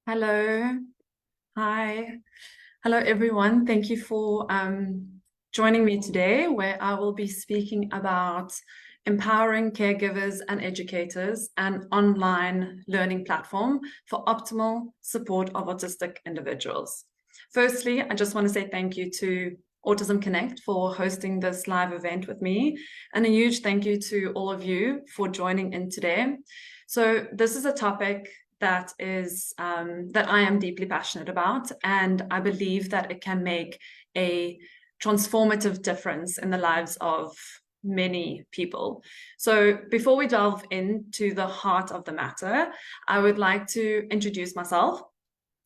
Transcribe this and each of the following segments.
Hello. Hi. Hello, everyone. Thank you for joining me today, where I will be speaking about empowering caregivers and educators, an online learning platform for optimal support of autistic individuals. Firstly, I just want to say thank you to Autism Connect for hosting this live event with me, and a huge thank you to all of you for joining in today. So this is a topic that I am deeply passionate about, and I believe that it can make a transformative difference in the lives of many people. So before we delve into the heart of the matter, I would like to introduce myself.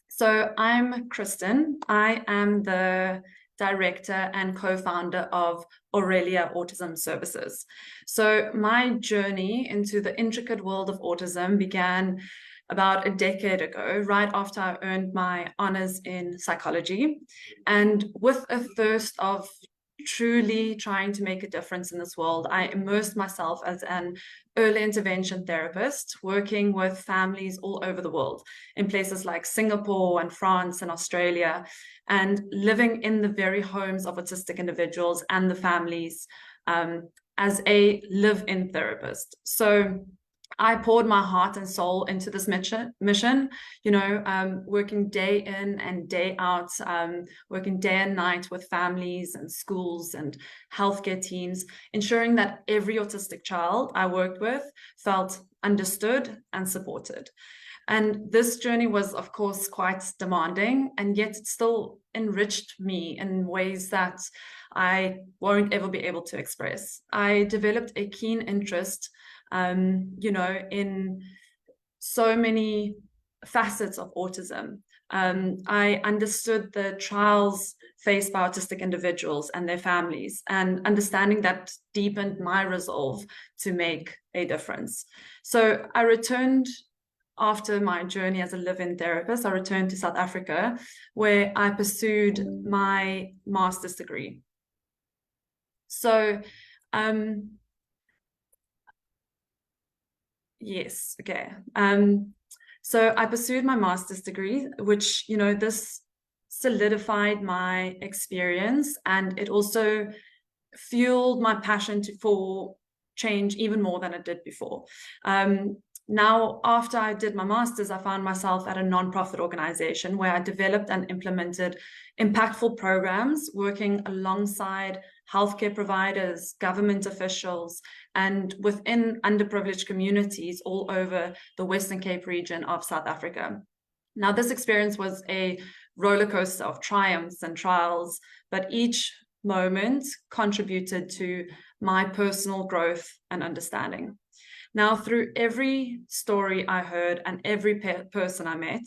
So I'm Kristen. I am the director and co-founder of Aurelia Autism Services. So my journey into the intricate world of autism began about a decade ago, right after I earned my honors in psychology, and with a thirst of truly trying to make a difference in this world, I immersed myself as an early intervention therapist, working with families all over the world, in places like Singapore and France and Australia, and living in the very homes of autistic individuals and the families as a live-in therapist. So I poured my heart and soul into this mission, working day in and day out, working day and night with families and schools and healthcare teams, ensuring that every autistic child I worked with felt understood and supported. And this journey was, of course, quite demanding, and yet it still enriched me in ways that I won't ever be able to express. I developed a keen interest in so many facets of autism. I understood the trials faced by autistic individuals and their families, and understanding that deepened my resolve to make a difference. So I returned after my journey as a live-in therapist. I returned to South Africa, where I pursued my master's degree. So yes, okay. So I pursued my master's degree, which, this solidified my experience, and it also fueled my passion for change even more than it did before. Now, after I did my master's, I found myself at a nonprofit organization where I developed and implemented impactful programs working alongside healthcare providers, government officials, and within underprivileged communities all over the Western Cape region of South Africa. Now, this experience was a roller coaster of triumphs and trials, but each moment contributed to my personal growth and understanding. Now, through every story I heard and every person I met,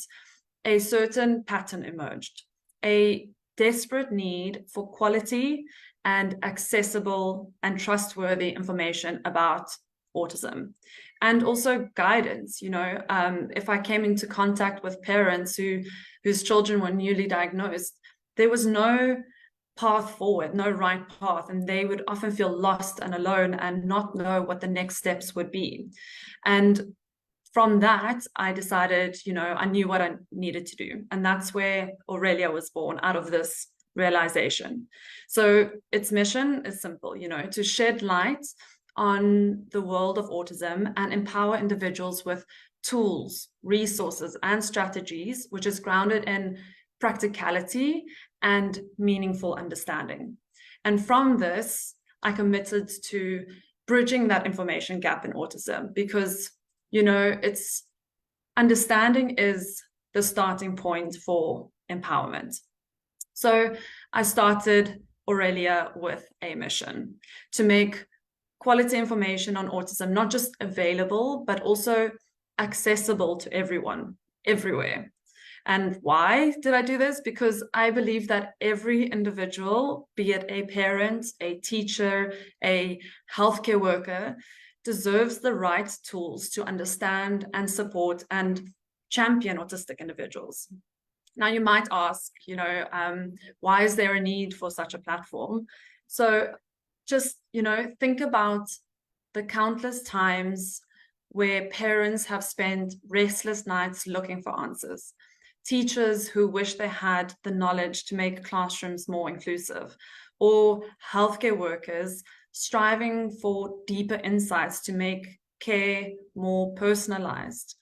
a certain pattern emerged, a desperate need for quality and accessible and trustworthy information about autism, and also guidance. If I came into contact with parents whose children were newly diagnosed, there was no path forward, no right path, and they would often feel lost and alone and not know what the next steps would be. And from that, I decided, I knew what I needed to do. And that's where Aurelia was born, out of this realization. So its mission is simple, to shed light on the world of autism and empower individuals with tools, resources, and strategies, which is grounded in practicality and meaningful understanding. And from this, I committed to bridging that information gap in autism, because, it's understanding is the starting point for empowerment. So I started Aurelia with a mission to make quality information on autism not just available, but also accessible to everyone, everywhere. And why did I do this? Because I believe that every individual, be it a parent, a teacher, a healthcare worker, deserves the right tools to understand and support and champion autistic individuals. Now, you might ask, why is there a need for such a platform? So just, think about the countless times where parents have spent restless nights looking for answers. teachers who wish they had the knowledge to make classrooms more inclusive, or healthcare workers striving for deeper insights to make care more personalized.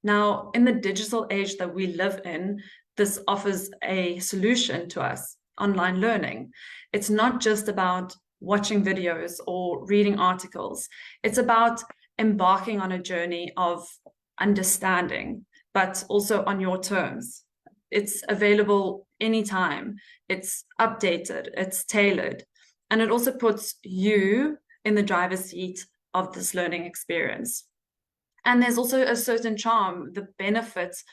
Now, in the digital age that we live in, this offers a solution to us, online learning. It's not just about watching videos or reading articles. It's about embarking on a journey of understanding, but also on your terms. It's available anytime. It's updated, it's tailored, and it also puts you in the driver's seat of this learning experience. And there's also a certain charm, the benefits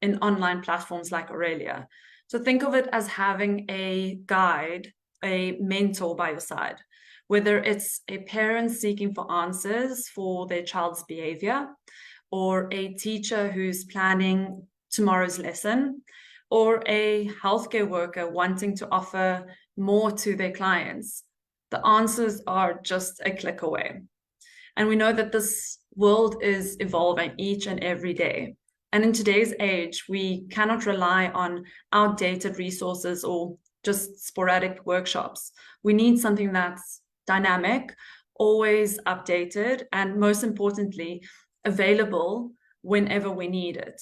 in online platforms like Aurelia. So think of it as having a guide, a mentor by your side, whether it's a parent seeking for answers for their child's behavior, or a teacher who's planning tomorrow's lesson, or a healthcare worker wanting to offer more to their clients. The answers are just a click away. And we know that this world is evolving each and every day. And in today's age, we cannot rely on outdated resources or just sporadic workshops. We need something that's dynamic, always updated, and most importantly, available whenever we need it.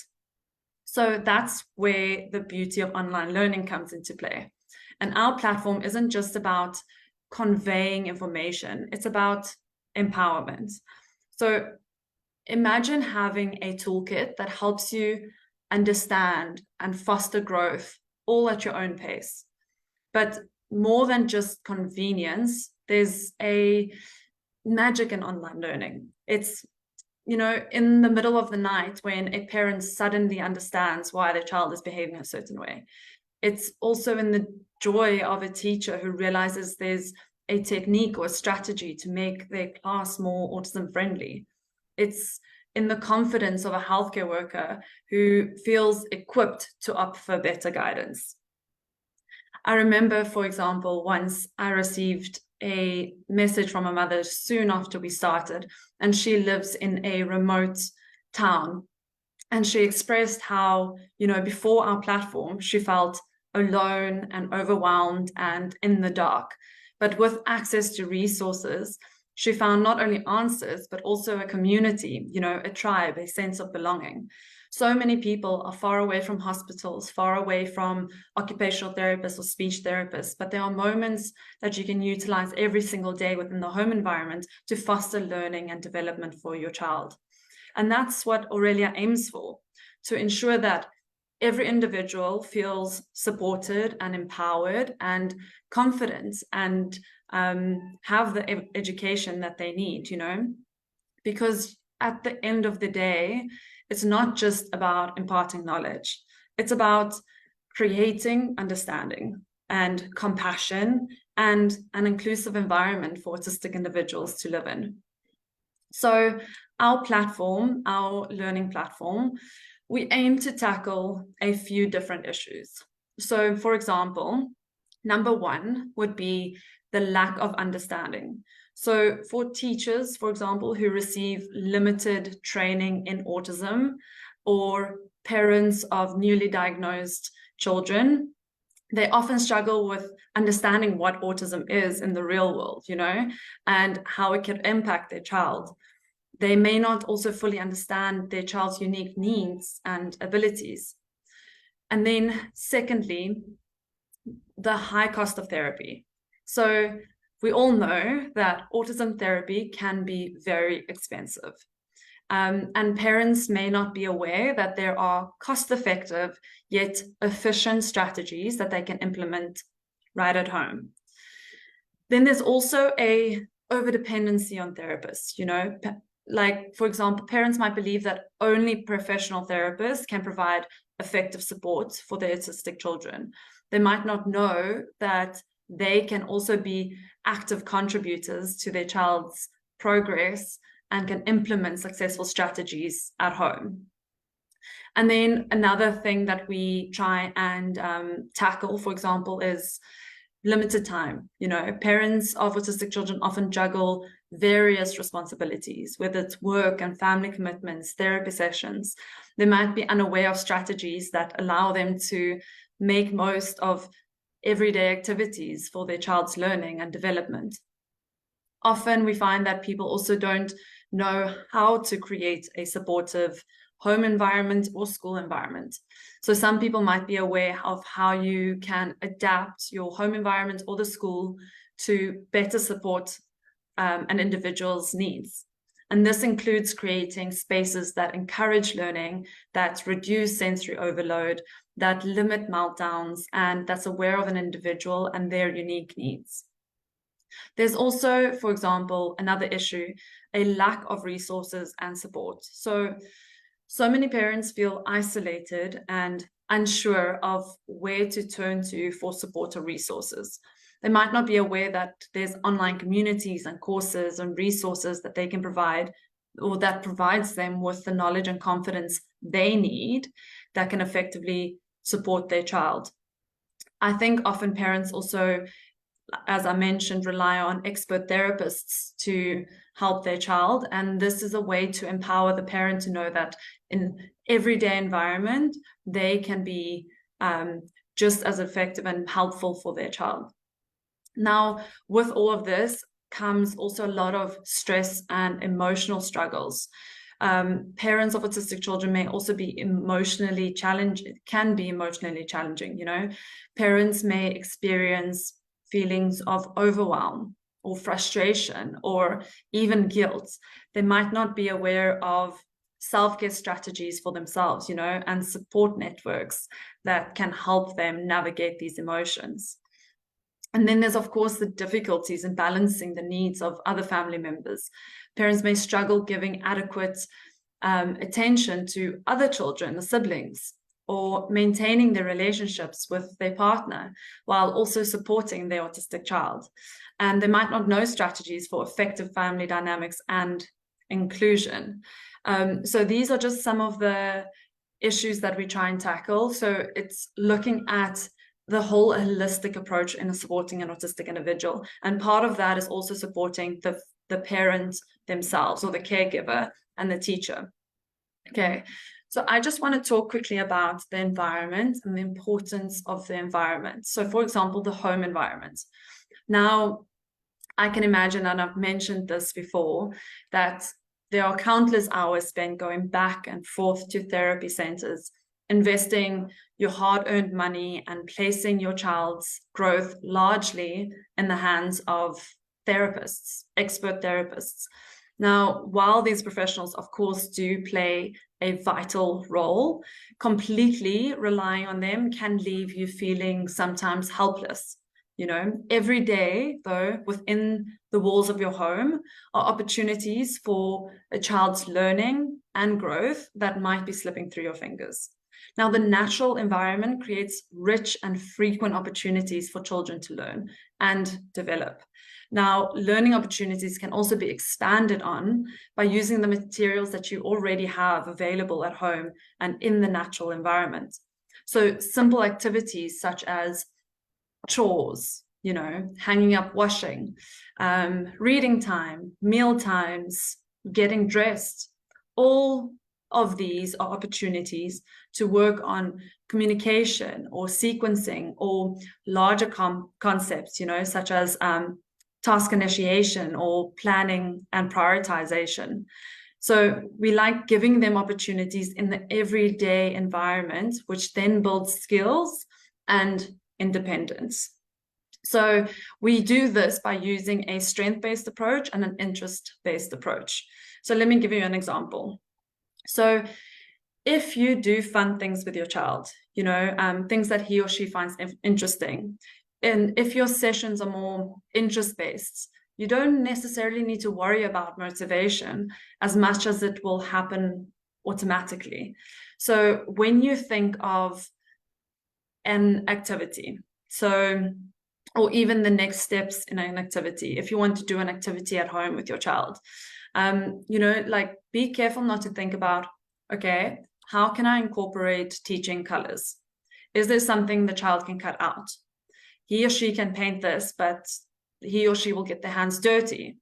So that's where the beauty of online learning comes into play. And our platform isn't just about conveying information, it's about empowerment. So imagine having a toolkit that helps you understand and foster growth all at your own pace. But more than just convenience, there's a magic in online learning. It's, in the middle of the night when a parent suddenly understands why their child is behaving a certain way. It's also in the joy of a teacher who realizes there's a technique or a strategy to make their class more autism friendly. It's in the confidence of a healthcare worker who feels equipped to offer better guidance. I remember, for example, once I received a message from a mother soon after we started, and she lives in a remote town. And she expressed how, before our platform, she felt alone and overwhelmed and in the dark. But with access to resources, she found not only answers, but also a community, a tribe, a sense of belonging. So many people are far away from hospitals, far away from occupational therapists or speech therapists, but there are moments that you can utilize every single day within the home environment to foster learning and development for your child. And that's what Aurelia aims for, to ensure that every individual feels supported and empowered and confident and have the education that they need, because at the end of the day, it's not just about imparting knowledge. It's about creating understanding and compassion and an inclusive environment for autistic individuals to live in. So our platform, our learning platform, we aim to tackle a few different issues. So, for example, number one would be the lack of understanding. So for teachers, for example, who receive limited training in autism, or parents of newly diagnosed children, they often struggle with understanding what autism is in the real world, and how it can impact their child. They may not also fully understand their child's unique needs and abilities. And then secondly, the high cost of therapy. So we all know that autism therapy can be very expensive. And parents may not be aware that there are cost-effective yet efficient strategies that they can implement right at home. Then there's also a overdependency on therapists, like, for example, parents might believe that only professional therapists can provide effective support for their autistic children. They might not know that they can also be active contributors to their child's progress and can implement successful strategies at home. And then another thing that we try and tackle, for example, is limited time. Parents of autistic children often juggle various responsibilities, whether it's work and family commitments, therapy sessions. They might be unaware of strategies that allow them to make most of everyday activities for their child's learning and development. Often we find that people also don't know how to create a supportive home environment or school environment. So some people might be aware of how you can adapt your home environment or the school to better support an individual's needs. And this includes creating spaces that encourage learning, that reduce sensory overload, that limit meltdowns, and that's aware of an individual and their unique needs. There's also, for example, another issue, a lack of resources and support. So many parents feel isolated and unsure of where to turn to for support or resources. They might not be aware that there's online communities and courses and resources that they can provide, or that provides them with the knowledge and confidence they need that can effectively support their child. I think often parents also, as I mentioned, rely on expert therapists to help their child. And this is a way to empower the parent to know that in everyday environment, they can be just as effective and helpful for their child. Now, with all of this comes also a lot of stress and emotional struggles. Parents of autistic children may also be emotionally challenged, can be emotionally challenging. Parents may experience feelings of overwhelm or frustration or even guilt. They might not be aware of self-care strategies for themselves, and support networks that can help them navigate these emotions. And then there's, of course, the difficulties in balancing the needs of other family members. Parents may struggle giving adequate attention to other children, the siblings, or maintaining their relationships with their partner while also supporting their autistic child. And they might not know strategies for effective family dynamics and inclusion. So these are just some of the issues that we try and tackle. So it's looking at the whole holistic approach in supporting an autistic individual. And part of that is also supporting the parent themselves, or the caregiver and the teacher. Okay, so I just want to talk quickly about the environment and the importance of the environment. So for example, the home environment. Now, I can imagine, and I've mentioned this before, that there are countless hours spent going back and forth to therapy centers, investing your hard-earned money and placing your child's growth largely in the hands of therapists, expert therapists. Now, while these professionals, of course, do play a vital role, completely relying on them can leave you feeling sometimes helpless. Every day, though, within the walls of your home are opportunities for a child's learning and growth that might be slipping through your fingers. Now, the natural environment creates rich and frequent opportunities for children to learn and develop. Now, learning opportunities can also be expanded on by using the materials that you already have available at home and in the natural environment. So simple activities such as chores, hanging up washing, reading time, meal times, getting dressed, all of these are opportunities to work on communication or sequencing or larger concepts, such as task initiation or planning and prioritization. So we like giving them opportunities in the everyday environment, which then builds skills and independence. So we do this by using a strength-based approach and an interest-based approach. So let me give you an example. So if you do fun things with your child, things that he or she finds interesting, and if your sessions are more interest-based, you don't necessarily need to worry about motivation as much as it will happen automatically. So when you think of an activity, or even the next steps in an activity, if you want to do an activity at home with your child, be careful not to think about, okay, how can I incorporate teaching colors? Is there something the child can cut out? he or she can paint this, but he or she will get their hands dirty.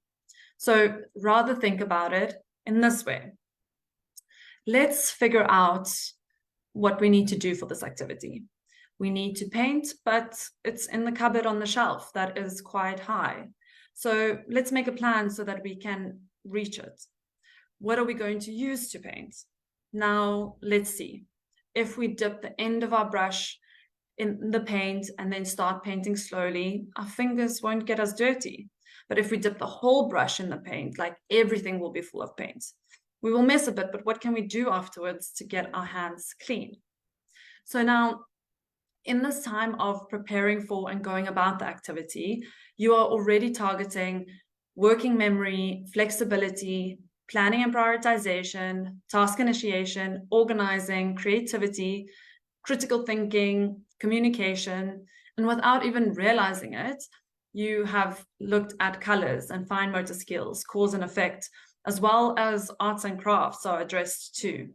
So rather think about it in this way. Let's figure out what we need to do for this activity. We need to paint, but it's in the cupboard on the shelf that is quite high. So let's make a plan so that we can reach it. What are we going to use to paint? Now, let's see. If we dip the end of our brush in the paint and then start painting slowly, our fingers won't get as dirty. But if we dip the whole brush in the paint, like everything will be full of paint. We will mess a bit, but what can we do afterwards to get our hands clean? So now, in this time of preparing for and going about the activity, you are already targeting working memory, flexibility, planning and prioritization, task initiation, organizing, creativity, critical thinking, communication, and without even realizing it, you have looked at colors and fine motor skills, cause and effect, as well as arts and crafts are addressed too.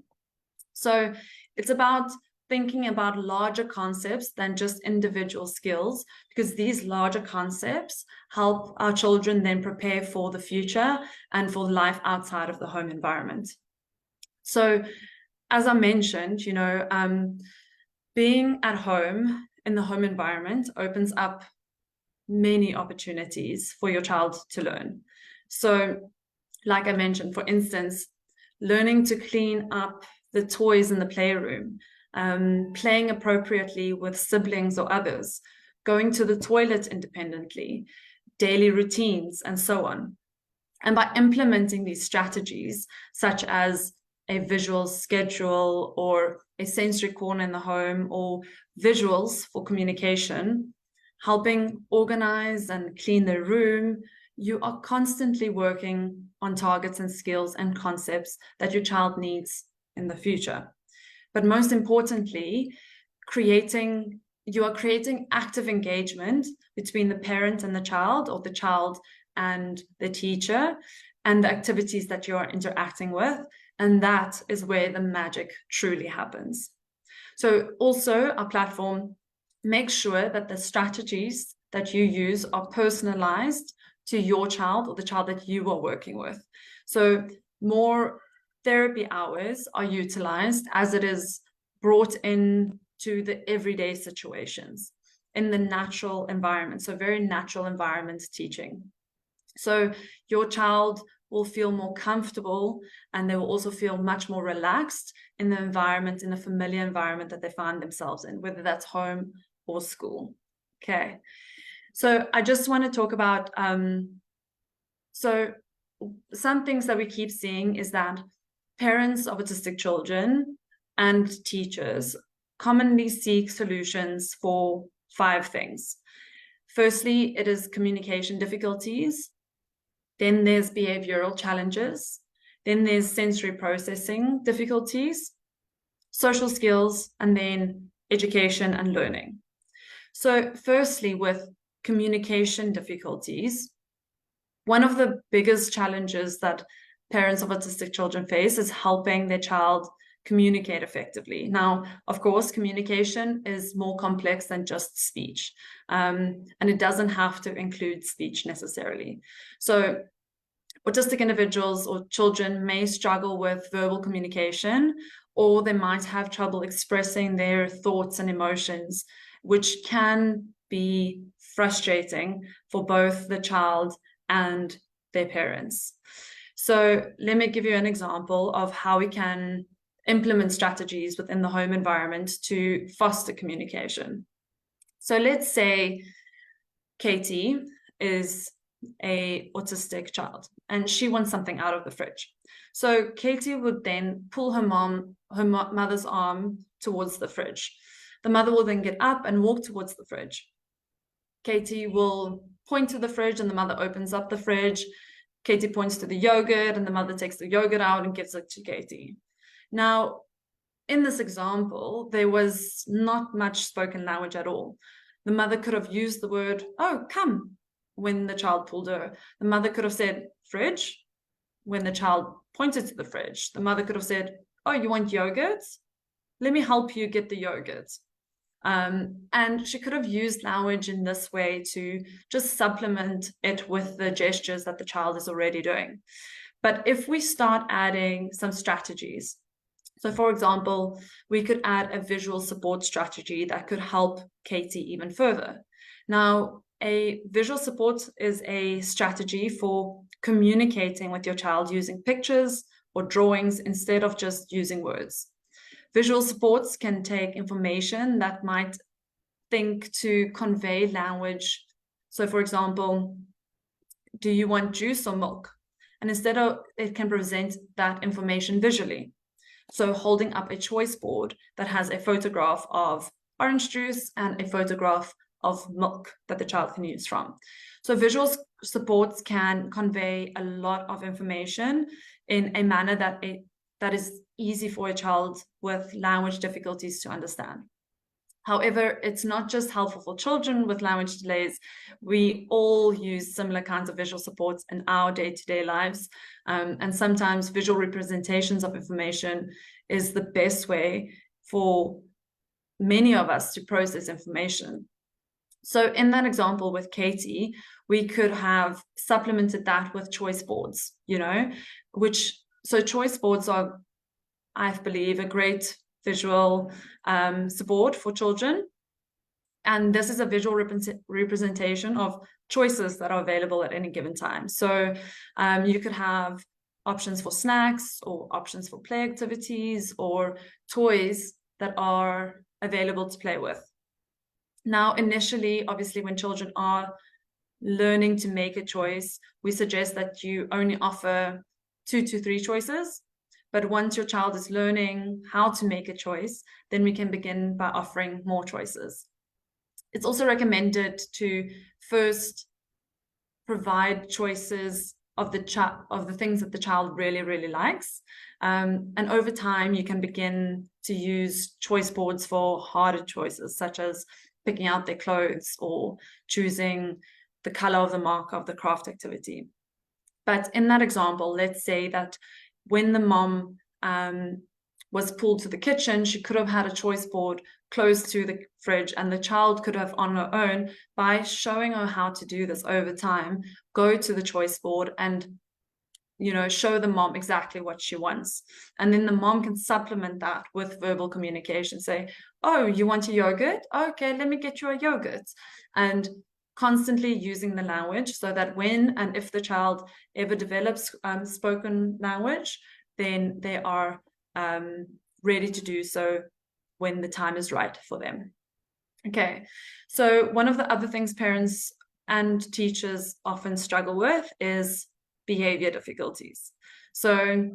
So it's about thinking about larger concepts than just individual skills, because these larger concepts help our children then prepare for the future and for life outside of the home environment. So as I mentioned, being at home in the home environment opens up many opportunities for your child to learn. So like I mentioned, for instance, learning to clean up the toys in the playroom, playing appropriately with siblings or others, going to the toilet independently, daily routines, and so on. And by implementing these strategies, such as a visual schedule or a sensory corner in the home or visuals for communication, helping organize and clean their room, you are constantly working on targets and skills and concepts that your child needs in the future. But most importantly, you are creating active engagement between the parent and the child, or the child and the teacher, and the activities that you are interacting with. And that is where the magic truly happens. So also, our platform makes sure that the strategies that you use are personalized to your child or the child that you are working with. So more therapy hours are utilized as it is brought in to the everyday situations in the natural environment. So very natural environment teaching. So your child will feel more comfortable, and they will also feel much more relaxed in the environment, in the familiar environment that they find themselves in, whether that's home or school. Okay. So I just want to talk about, so some things that we keep seeing is that parents of autistic children and teachers commonly seek solutions for 5 things. Firstly, it is communication difficulties. Then there's behavioral challenges. Then there's sensory processing difficulties, social skills, and then education and learning. So firstly, with communication difficulties, one of the biggest challenges that parents of autistic children face is helping their child communicate effectively. Now, of course, communication is more complex than just speech, and it doesn't have to include speech necessarily. So autistic individuals or children may struggle with verbal communication, or they might have trouble expressing their thoughts and emotions, which can be frustrating for both the child and their parents. So let me give you an example of how we can implement strategies within the home environment to foster communication. So let's say Katie is an autistic child and she wants something out of the fridge. So Katie would then pull her mother's arm towards the fridge. The mother will then get up and walk towards the fridge. Katie will point to the fridge and the mother opens up the fridge. Katie points to the yogurt and the mother takes the yogurt out and gives it to Katie. Now, in this example, there was not much spoken language at all. The mother could have used the word, "Oh, come," when the child pulled her. The mother could have said, "Fridge," when the child pointed to the fridge. The mother could have said, "Oh, you want yogurt? Let me help you get the yogurt." And she could have used language in this way to just supplement it with the gestures that the child is already doing. But if we start adding some strategies, so for example, we could add a visual support strategy that could help Katie even further. Now, a visual support is a strategy for communicating with your child using pictures or drawings instead of just using words. Visual supports can take information that might think to convey language. So for example, do you want juice or milk? And instead of, it can present that information visually. So holding up a choice board that has a photograph of orange juice and a photograph of milk that the child can use from. So visual supports can convey a lot of information in a manner that is easy for a child with language difficulties to understand. However, it's not just helpful for children with language delays. We all use similar kinds of visual supports in our day-to-day lives. And sometimes visual representations of information is the best way for many of us to process information. So in that example with Katie, we could have supplemented that with choice boards, so choice boards are, I believe, a great visual support for children. And this is a visual representation of choices that are available at any given time. So you could have options for snacks or options for play activities or toys that are available to play with. Now, initially, obviously, when children are learning to make a choice, we suggest that you only offer 2 to 3 choices. But once your child is learning how to make a choice, then we can begin by offering more choices. It's also recommended to first provide choices of the things that the child really, really likes. And over time, you can begin to use choice boards for harder choices, such as picking out their clothes or choosing the color of the marker of the craft activity. But in that example, let's say that when the mom was pulled to the kitchen, she could have had a choice board close to the fridge, and the child could have on her own, by showing her how to do this over time, go to the choice board and show the mom exactly what she wants. And then the mom can supplement that with verbal communication. Say, oh, you want a yogurt? Okay, let me get you a yogurt. And constantly using the language so that when and if the child ever develops spoken language, then they are ready to do so when the time is right for them. Okay, so one of the other things parents and teachers often struggle with is behavior difficulties. So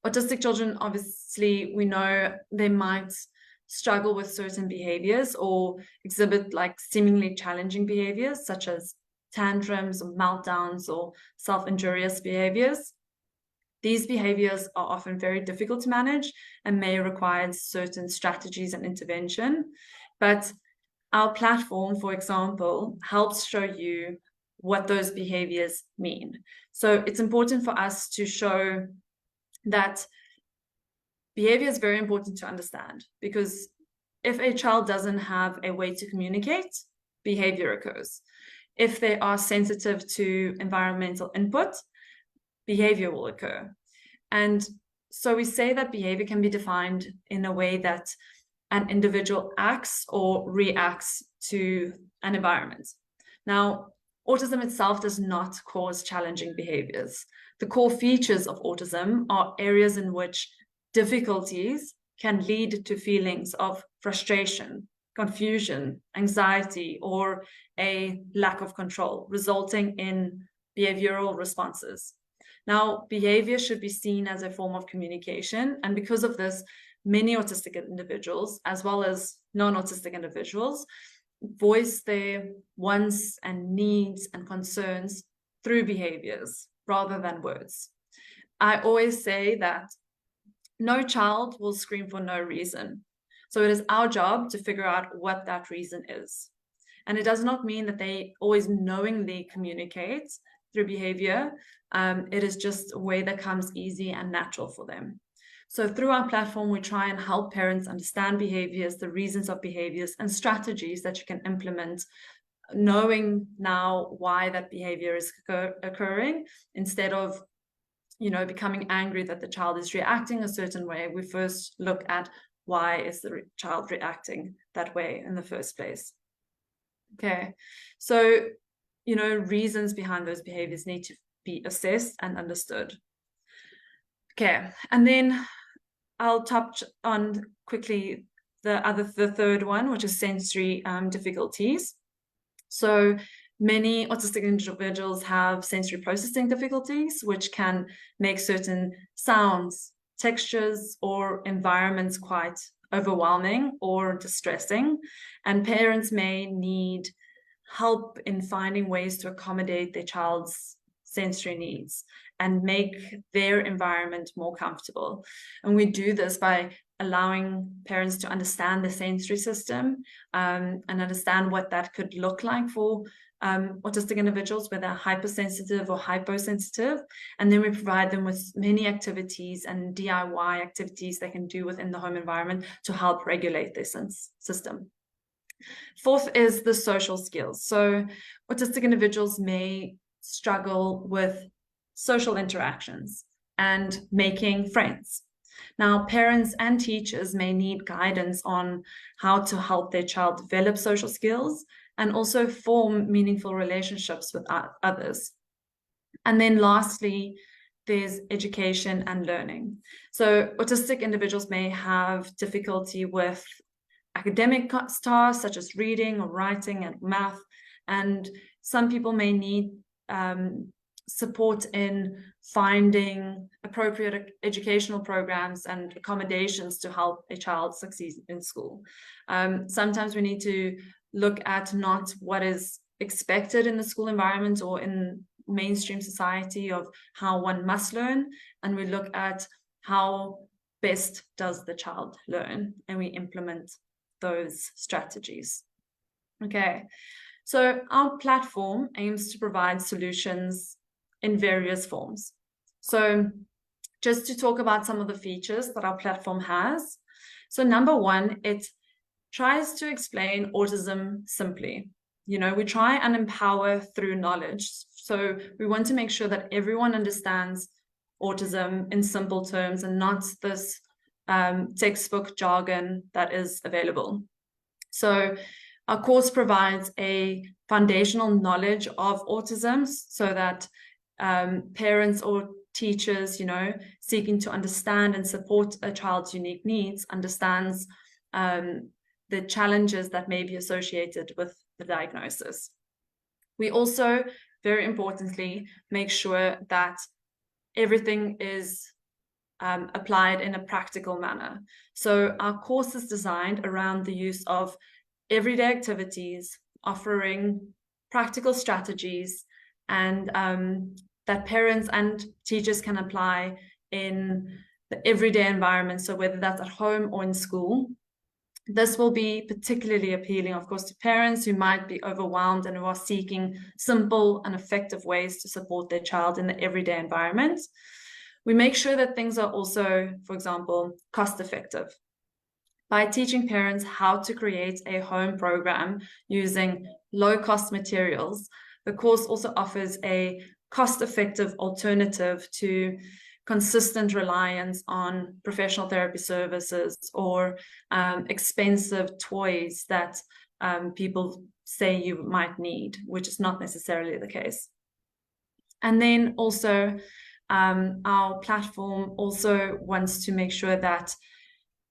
autistic children, obviously, we know they might struggle with certain behaviors or exhibit like seemingly challenging behaviors, such as tantrums or meltdowns or self-injurious behaviors. These behaviors are often very difficult to manage and may require certain strategies and intervention. But our platform, for example, helps show you what those behaviors mean. So it's important for us to show that behavior is very important to understand, because if a child doesn't have a way to communicate, behavior occurs. If they are sensitive to environmental input, behavior will occur. And so we say that behavior can be defined in a way that an individual acts or reacts to an environment. Now, autism itself does not cause challenging behaviors. The core features of autism are areas in which difficulties can lead to feelings of frustration, confusion, anxiety, or a lack of control, resulting in behavioral responses. Now, behavior should be seen as a form of communication, and because of this, many autistic individuals, as well as non-autistic individuals, voice their wants and needs and concerns through behaviors rather than words. I always say that no child will scream for no reason. So it is our job to figure out what that reason is. And it does not mean that they always knowingly communicate through behavior. It is just a way that comes easy and natural for them. So through our platform, we try and help parents understand behaviors, the reasons of behaviors, and strategies that you can implement, knowing now why that behavior is occurring, instead of becoming angry that the child is reacting a certain way. We first look at why is the child reacting that way in the first place. Okay, so reasons behind those behaviors need to be assessed and understood. Okay, and then I'll touch on quickly the third one, which is sensory difficulties. So many autistic individuals have sensory processing difficulties, which can make certain sounds, textures, or environments quite overwhelming or distressing. And parents may need help in finding ways to accommodate their child's sensory needs and make their environment more comfortable. And we do this by allowing parents to understand the sensory system and understand what that could look like for autistic individuals, whether hypersensitive or hyposensitive. And then we provide them with many activities and DIY activities they can do within the home environment to help regulate their system. Fourth is the social skills. So autistic individuals may struggle with social interactions and making friends. Now, parents and teachers may need guidance on how to help their child develop social skills and also form meaningful relationships with others. And then lastly, there's education and learning. So autistic individuals may have difficulty with academic tasks such as reading or writing and math, and some people may need support in finding appropriate educational programs and accommodations to help a child succeed in school. Sometimes we need to look at not what is expected in the school environment or in mainstream society of how one must learn, and we look at how best does the child learn, and we implement those strategies. Okay, so our platform aims to provide solutions in various forms. So just to talk about some of the features that our platform has. So number one, it tries to explain autism simply. We try and empower through knowledge. So we want to make sure that everyone understands autism in simple terms and not this textbook jargon that is available. So our course provides a foundational knowledge of autism so that parents or teachers, seeking to understand and support a child's unique needs, understands the challenges that may be associated with the diagnosis. We also, very importantly, make sure that everything is applied in a practical manner. So our course is designed around the use of everyday activities, offering practical strategies, and that parents and teachers can apply in the everyday environment. So whether that's at home or in school, this will be particularly appealing, of course, to parents who might be overwhelmed and who are seeking simple and effective ways to support their child in the everyday environment. We make sure that things are also, for example, cost effective. By teaching parents how to create a home program using low-cost materials, the course also offers a cost-effective alternative to consistent reliance on professional therapy services or expensive toys that people say you might need, which is not necessarily the case. And then also, our platform also wants to make sure that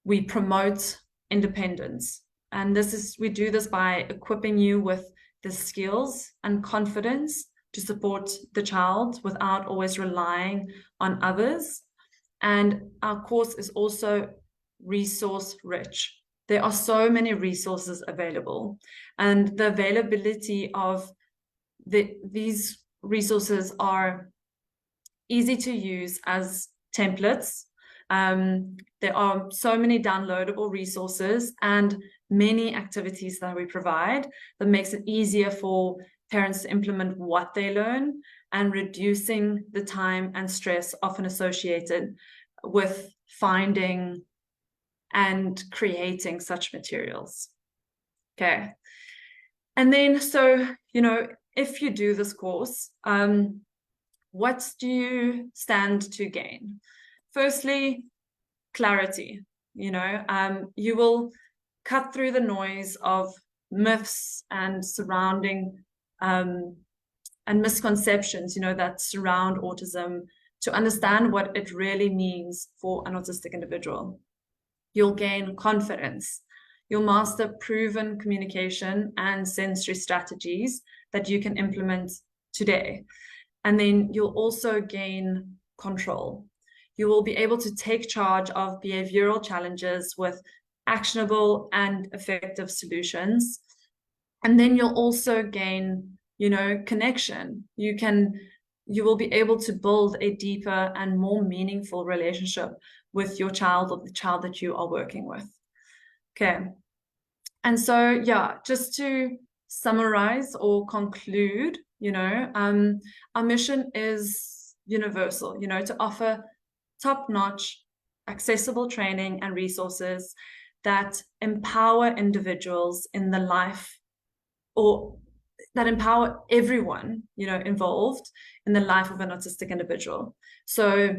we promote independence. And we do this by equipping you with the skills and confidence to support the child without always relying on others. And our course is also resource rich. There are so many resources available, and the availability of these resources are easy to use as templates. There are so many downloadable resources and many activities that we provide that makes it easier for parents to implement what they learn and reducing the time and stress often associated with finding and creating such materials. Okay. And then, so, you know, if you do this course, what do you stand to gain? Firstly, clarity. You know, you will cut through the noise of myths and surrounding and misconceptions, you know, that surround autism, to understand what it really means for an autistic individual. You'll gain confidence. You'll master proven communication and sensory strategies that you can implement today. And then you'll also gain control. You will be able to take charge of behavioral challenges with actionable and effective solutions. And then you'll also gain, you know, connection. You will be able to build a deeper and more meaningful relationship with your child or the child that you are working with. Okay. And so, yeah, just to summarize or conclude, you know, our mission is universal, you know, to offer top-notch, accessible training and resources that empower individuals in the life, or that empower everyone, you know, involved in the life of an autistic individual. So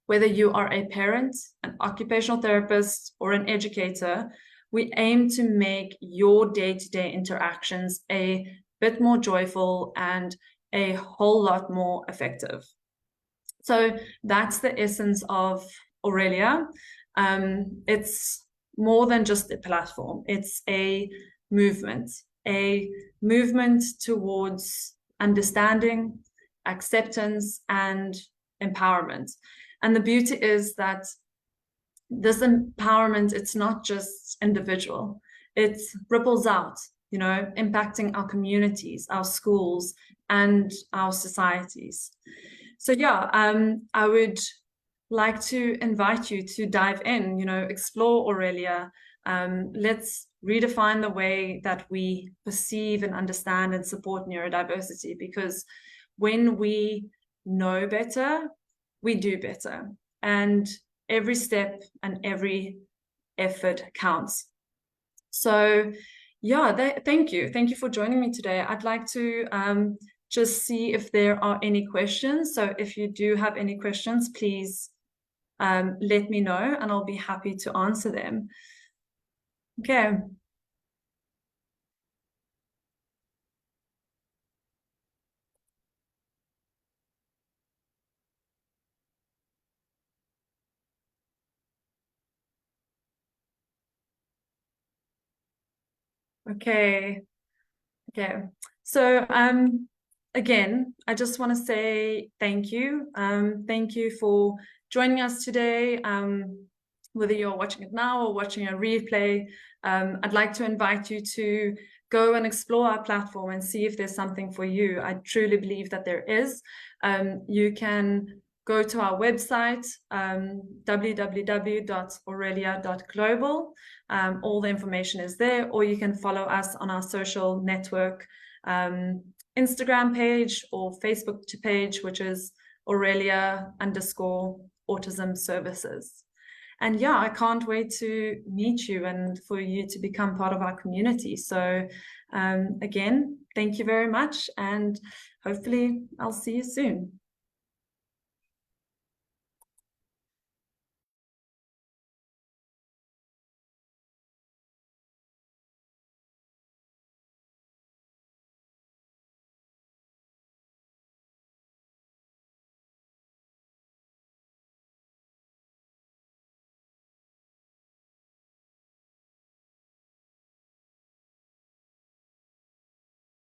whether you are a parent, an occupational therapist, or an educator, we aim to make your day-to-day interactions a bit more joyful and a whole lot more effective. So that's the essence of Aurelia. It's more than just a platform. It's a movement towards understanding, acceptance, and empowerment. And the beauty is that this empowerment, it's not just individual. It ripples out, you know, impacting our communities, our schools, and our societies. So yeah, I would like to invite you to dive in, you know, explore Aurelia. Let's redefine the way that we perceive and understand and support neurodiversity, because when we know better, we do better. And every step and every effort counts. So yeah, thank you. Thank you for joining me today. I'd like to just see if there are any questions. So if you do have any questions, please let me know and I'll be happy to answer them. Okay. Okay. Okay. So again, I just want to say thank you. Thank you for joining us today. Whether you're watching it now or watching a replay, I'd like to invite you to go and explore our platform and see if there's something for you. I truly believe that there is. You can go to our website, www.aurelia.global. All the information is there, or you can follow us on our social network Instagram page or Facebook page, which is Aurelia_Autism Services. And yeah, I can't wait to meet you and for you to become part of our community. So again, thank you very much, and hopefully I'll see you soon.